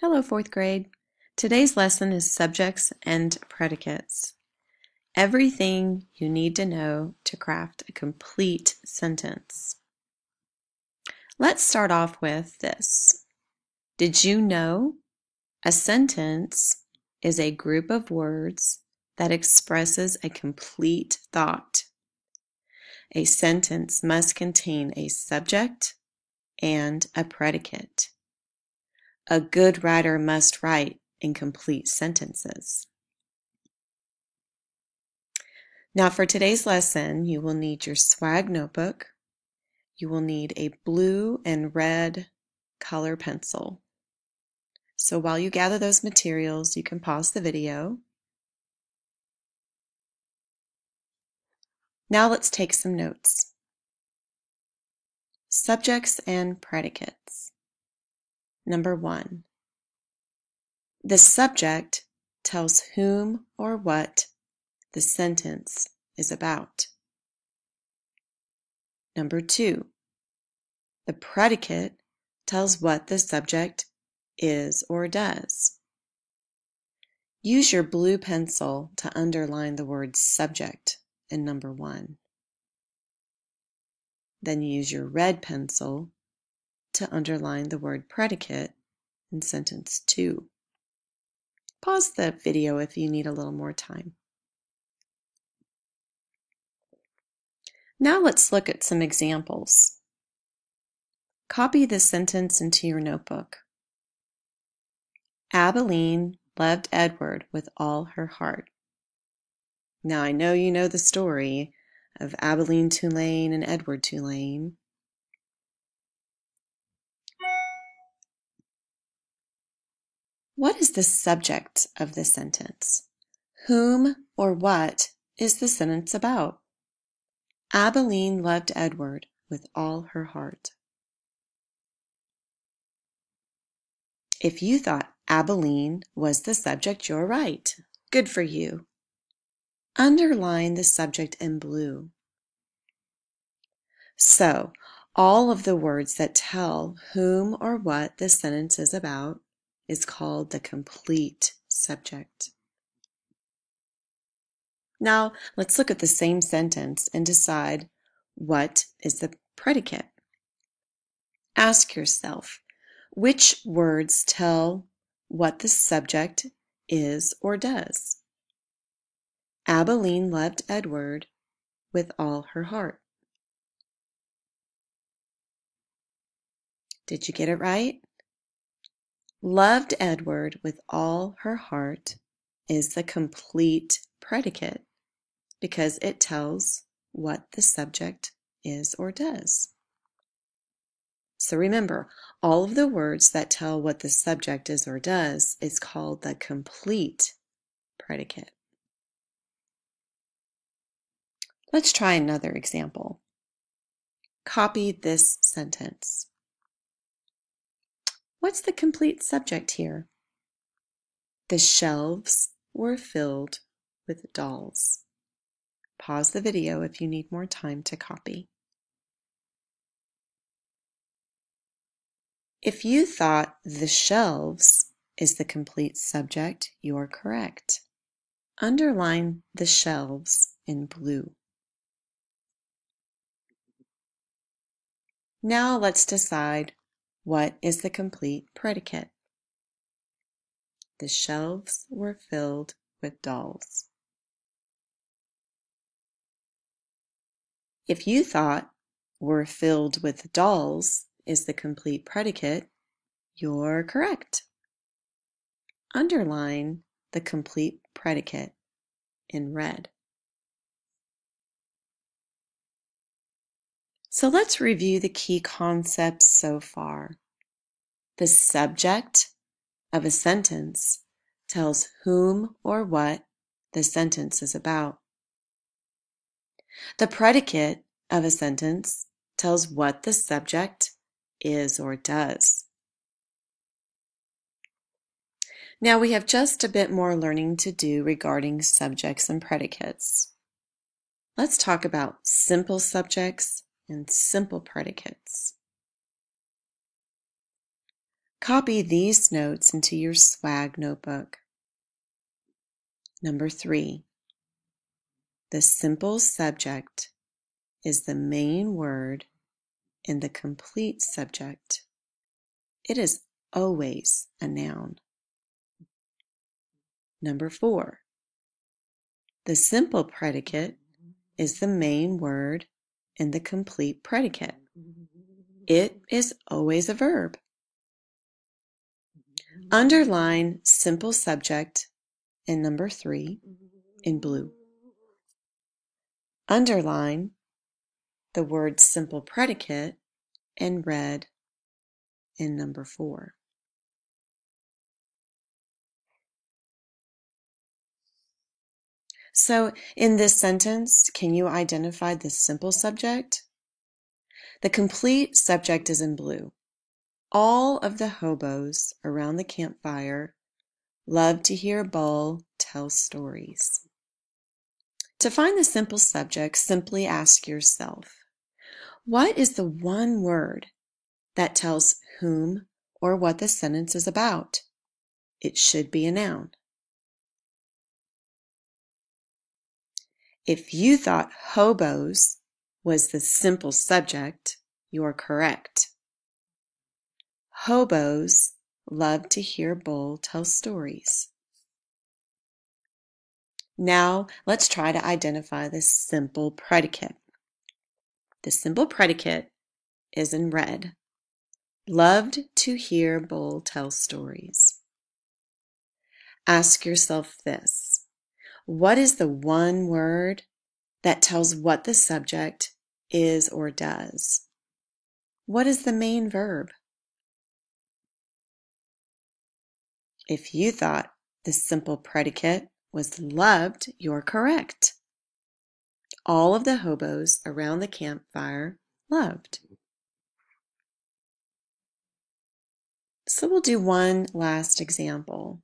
Hello, fourth grade. Today's lesson is subjects and predicates. Everything you need to know to craft a complete sentence. Let's start off with this. Did you know a sentence is a group of words that expresses a complete thought? A sentence must contain a subject and a predicate. A good writer must write in complete sentences. Now for today's lesson, you will need your swag notebook. You will need a blue and red color pencil. So while you gather those materials, you can pause the video. Now let's take some notes. Subjects and predicates. Number 1. The subject tells whom or what the sentence is about. Number 2. The predicate tells what the subject is or does. Use your blue pencil to underline the word subject in number 1. Then use your red pencil to underline the word predicate in sentence 2. Pause the video if you need a little more time. Now let's look at some examples. Copy this sentence into your notebook. Abilene loved Edward with all her heart. Now I know you know the story of Abilene Tulane and Edward Tulane. What is the subject of this sentence? Whom or what is the sentence about? Abilene loved Edward with all her heart. If you thought Abilene was the subject, you're right. Good for you. Underline the subject in blue. So, all of the words that tell whom or what the sentence is about is called the complete subject. Now, let's look at the same sentence and decide what is the predicate. Ask yourself, which words tell what the subject is or does? Abilene loved Edward with all her heart. Did you get it right? Loved Edward with all her heart is the complete predicate because it tells what the subject is or does. So remember, all of the words that tell what the subject is or does is called the complete predicate. Let's try another example. Copy this sentence. What's the complete subject here? The shelves were filled with dolls. Pause the video if you need more time to copy. If you thought the shelves is the complete subject, you're correct. Underline the shelves in blue. Now let's decide what is the complete predicate. The shelves were filled with dolls. If you thought were filled with dolls is the complete predicate, you're correct. Underline the complete predicate in red. So let's review the key concepts so far. The subject of a sentence tells whom or what the sentence is about. The predicate of a sentence tells what the subject is or does. Now we have just a bit more learning to do regarding subjects and predicates. Let's talk about simple subjects and simple predicates. Copy these notes into your swag notebook. Number 3, the simple subject is the main word in the complete subject. It is always a noun. Number 4, the simple predicate is the main word in the complete predicate. It is always a verb. Underline simple subject in number 3 in blue. Underline the word simple predicate in red in number 4. So in this sentence, can you identify the simple subject? The complete subject is in blue. All of the hobos around the campfire love to hear Bull tell stories. To find the simple subject, simply ask yourself, what is the one word that tells whom or what the sentence is about? It should be a noun. If you thought hobos was the simple subject, you're correct. Hobos love to hear Bull tell stories. Now let's try to identify the simple predicate. The simple predicate is in red. Loved to hear Bull tell stories. Ask yourself this. What is the one word that tells what the subject is or does? What is the main verb? If you thought the simple predicate was loved, you're correct. All of the hobos around the campfire loved. So we'll do one last example.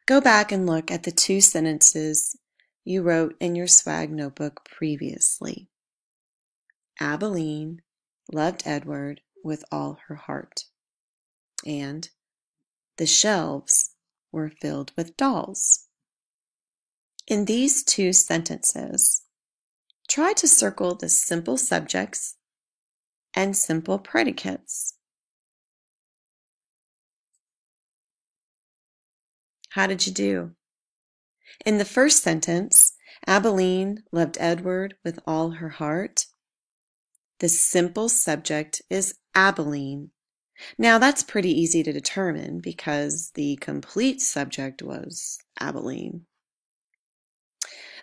Go back and look at the 2 sentences you wrote in your swag notebook previously. Abilene loved Edward with all her heart. And the shelves were filled with dolls. In these 2 sentences, try to circle the simple subjects and simple predicates. How did you do? In the first sentence, Abilene loved Edward with all her heart. The simple subject is Abilene. Now that's pretty easy to determine because the complete subject was Abilene.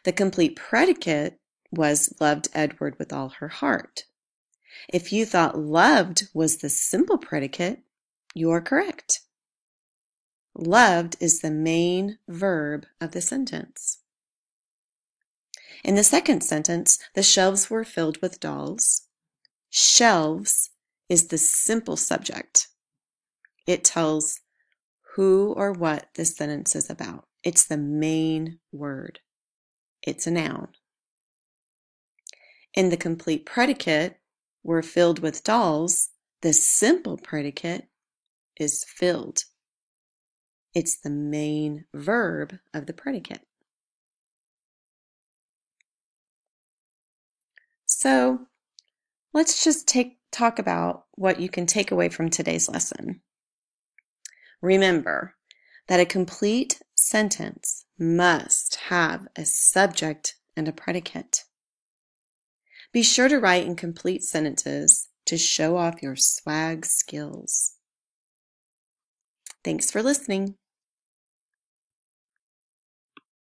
The complete predicate was loved Edward with all her heart. If you thought loved was the simple predicate, you're correct. Loved is the main verb of the sentence. In the second sentence, the shelves were filled with dolls. Shelves is the simple subject. It tells who or what the sentence is about. It's the main word. It's a noun. In the complete predicate, were filled with dolls, the simple predicate is filled. It's the main verb of the predicate. So let's just talk about what you can take away from today's lesson. Remember that a complete sentence must have a subject and a predicate. Be sure to write in complete sentences to show off your swag skills. Thanks for listening.